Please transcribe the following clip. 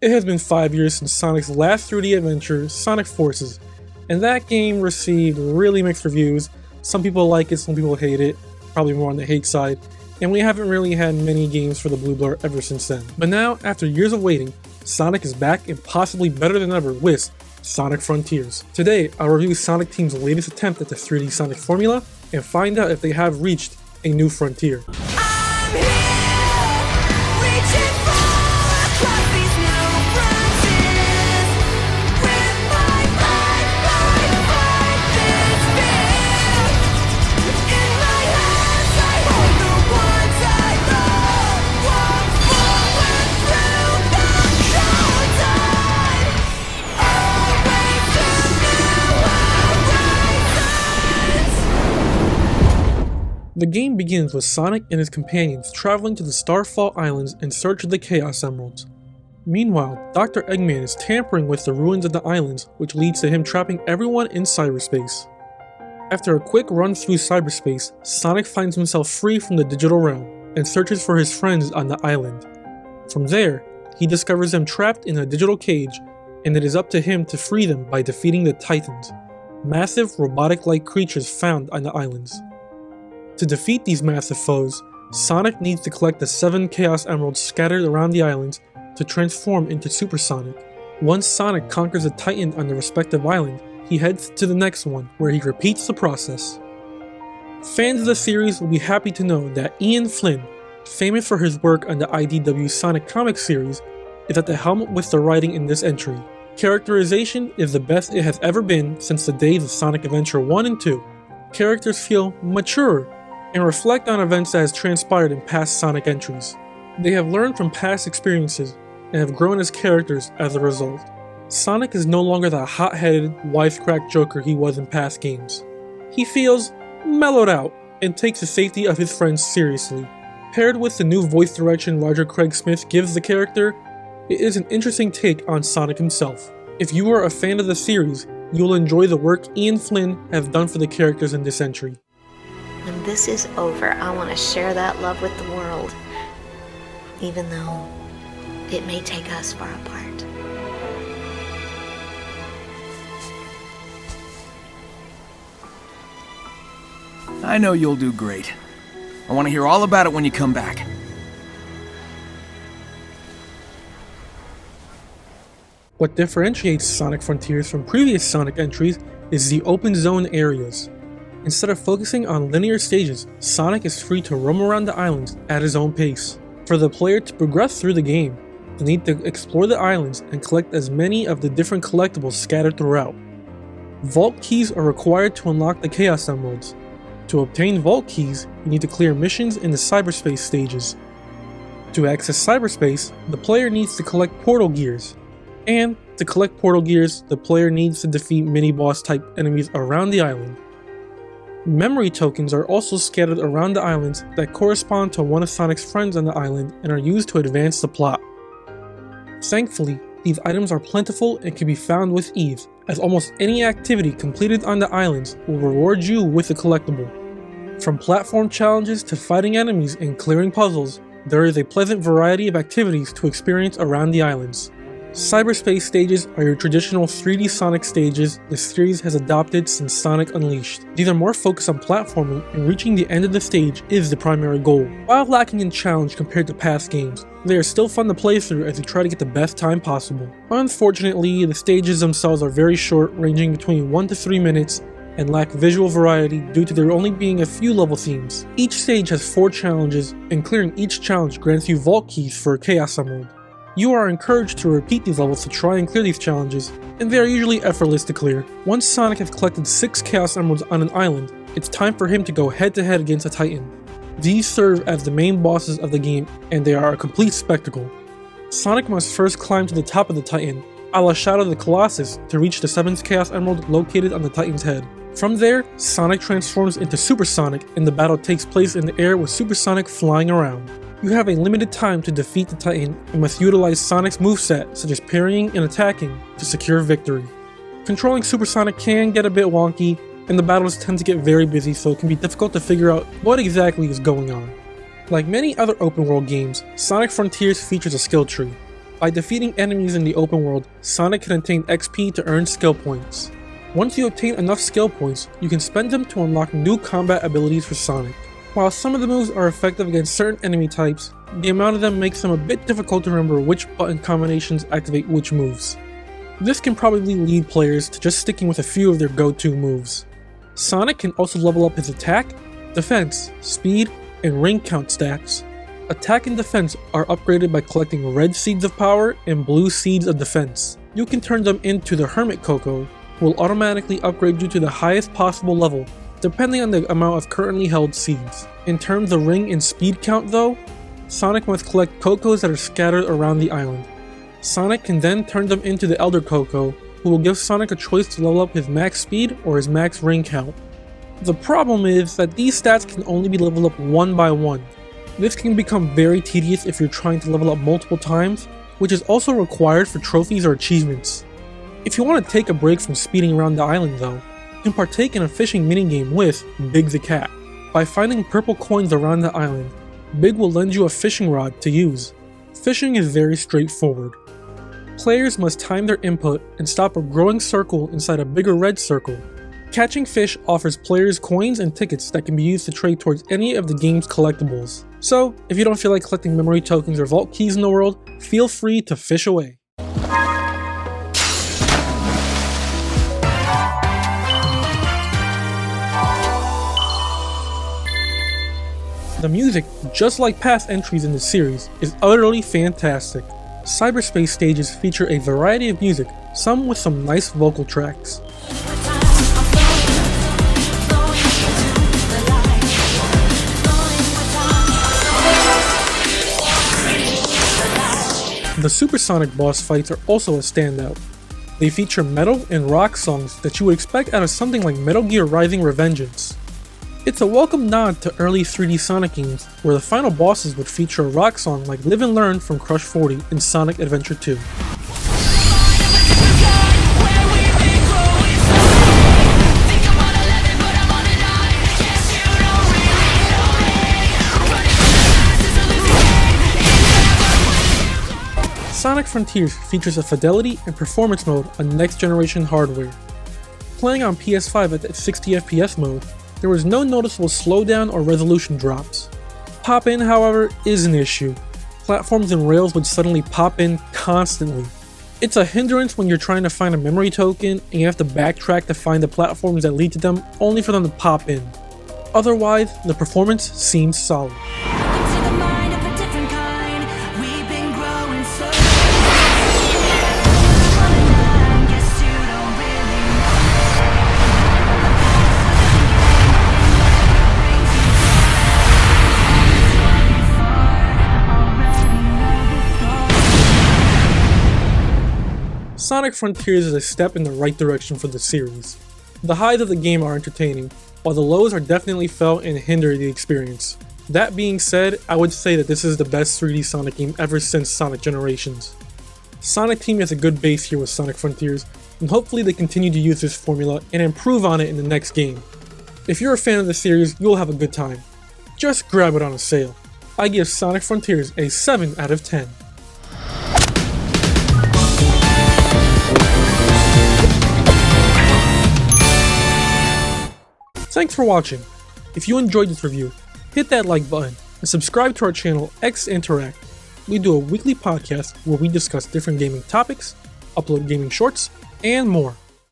It has been 5 years since Sonic's last 3D adventure, Sonic Forces, and that game received really mixed reviews. Some people like it, some people hate it, probably more on the hate side, and we haven't really had many games for the Blue Blur ever since then. But now, after years of waiting, Sonic is back and possibly better than ever with Sonic Frontiers. Today, I'll review Sonic Team's latest attempt at the 3D Sonic formula and find out if they have reached a new frontier. The game begins with Sonic and his companions traveling to the Starfall Islands in search of the Chaos Emeralds. Meanwhile, Dr. Eggman is tampering with the ruins of the islands, which leads to him trapping everyone in cyberspace. After a quick run through cyberspace, Sonic finds himself free from the digital realm and searches for his friends on the island. From there, he discovers them trapped in a digital cage, and it is up to him to free them by defeating the Titans, massive robotic-like creatures found on the islands. To defeat these massive foes, Sonic needs to collect the 7 Chaos Emeralds scattered around the islands to transform into Super Sonic. Once Sonic conquers a Titan on the respective island, he heads to the next one, where he repeats the process. Fans of the series will be happy to know that Ian Flynn, famous for his work on the IDW Sonic comic series, is at the helm with the writing in this entry. Characterization is the best it has ever been since the days of Sonic Adventure 1 and 2. Characters feel mature and reflect on events that has transpired in past Sonic entries. They have learned from past experiences and have grown as characters as a result. Sonic is no longer the hot-headed, wisecrack joker he was in past games. He feels mellowed out and takes the safety of his friends seriously. Paired with the new voice direction Roger Craig Smith gives the character, it is an interesting take on Sonic himself. If you are a fan of the series, you will enjoy the work Ian Flynn has done for the characters in this entry. When this is over, I want to share that love with the world, even though it may take us far apart. I know you'll do great. I want to hear all about it when you come back. What differentiates Sonic Frontiers from previous Sonic entries is the open zone areas. Instead of focusing on linear stages, Sonic is free to roam around the islands at his own pace. For the player to progress through the game, they need to explore the islands and collect as many of the different collectibles scattered throughout. Vault keys are required to unlock the Chaos Emeralds. To obtain vault keys, you need to clear missions in the cyberspace stages. To access cyberspace, the player needs to collect portal gears. And to collect portal gears, the player needs to defeat mini-boss type enemies around the island. Memory tokens are also scattered around the islands that correspond to one of Sonic's friends on the island and are used to advance the plot. Thankfully, these items are plentiful and can be found with ease, as almost any activity completed on the islands will reward you with a collectible. From platform challenges to fighting enemies and clearing puzzles, there is a pleasant variety of activities to experience around the islands. Cyberspace stages are your traditional 3D Sonic stages the series has adopted since Sonic Unleashed. These are more focused on platforming, and reaching the end of the stage is the primary goal. While lacking in challenge compared to past games, they are still fun to play through as you try to get the best time possible. Unfortunately, the stages themselves are very short, ranging between 1 to 3 minutes, and lack visual variety due to there only being a few level themes. Each stage has 4 challenges, and clearing each challenge grants you vault keys for a Chaos Emerald. You are encouraged to repeat these levels to try and clear these challenges, and they are usually effortless to clear. Once Sonic has collected 6 Chaos Emeralds on an island, it's time for him to go head to head against a Titan. These serve as the main bosses of the game, and they are a complete spectacle. Sonic must first climb to the top of the Titan, a la Shadow of the Colossus, to reach the 7th Chaos Emerald located on the Titan's head. From there, Sonic transforms into Super Sonic, and the battle takes place in the air with Super Sonic flying around. You have a limited time to defeat the Titan and must utilize Sonic's moveset, such as parrying and attacking, to secure victory. Controlling Super Sonic can get a bit wonky, and the battles tend to get very busy, so it can be difficult to figure out what exactly is going on. Like many other open world games, Sonic Frontiers features a skill tree. By defeating enemies in the open world, Sonic can obtain XP to earn skill points. Once you obtain enough skill points, you can spend them to unlock new combat abilities for Sonic. While some of the moves are effective against certain enemy types, the amount of them makes them a bit difficult to remember which button combinations activate which moves. This can probably lead players to just sticking with a few of their go-to moves. Sonic can also level up his attack, defense, speed, and ring count stats. Attack and defense are upgraded by collecting red seeds of power and blue seeds of defense. You can turn them into the Hermit Cocoa, who will automatically upgrade you to the highest possible level, depending on the amount of currently held seeds. In terms of ring and speed count though, Sonic must collect Cocos that are scattered around the island. Sonic can then turn them into the Elder Coco, who will give Sonic a choice to level up his max speed or his max ring count. The problem is that these stats can only be leveled up one by one. This can become very tedious if you're trying to level up multiple times, which is also required for trophies or achievements. If you want to take a break from speeding around the island though, you can partake in a fishing minigame with Big the Cat. By finding purple coins around the island, Big will lend you a fishing rod to use. Fishing is very straightforward. Players must time their input and stop a growing circle inside a bigger red circle. Catching fish offers players coins and tickets that can be used to trade towards any of the game's collectibles. So, if you don't feel like collecting memory tokens or vault keys in the world, feel free to fish away. The music, just like past entries in the series, is utterly fantastic. Cyberspace stages feature a variety of music, some with some nice vocal tracks. The supersonic boss fights are also a standout. They feature metal and rock songs that you would expect out of something like Metal Gear Rising: Revengeance. It's a welcome nod to early 3D Sonic games, where the final bosses would feature a rock song like Live and Learn from Crush 40 in Sonic Adventure 2. Sonic Frontiers features a fidelity and performance mode on next-generation hardware. Playing on PS5 at the 60fps mode, there was no noticeable slowdown or resolution drops. Pop-in, however, is an issue. Platforms and rails would suddenly pop in constantly. It's a hindrance when you're trying to find a memory token and you have to backtrack to find the platforms that lead to them only for them to pop in. Otherwise, the performance seems solid. Sonic Frontiers is a step in the right direction for the series. The highs of the game are entertaining, while the lows are definitely felt and hinder the experience. That being said, I would say that this is the best 3D Sonic game ever since Sonic Generations. Sonic Team has a good base here with Sonic Frontiers, and hopefully they continue to use this formula and improve on it in the next game. If you're a fan of the series, you'll have a good time. Just grab it on a sale. I give Sonic Frontiers a 7 out of 10. Thanks for watching. If you enjoyed this review, hit that like button and subscribe to our channel X Interact. We do a weekly podcast where we discuss different gaming topics, upload gaming shorts, and more.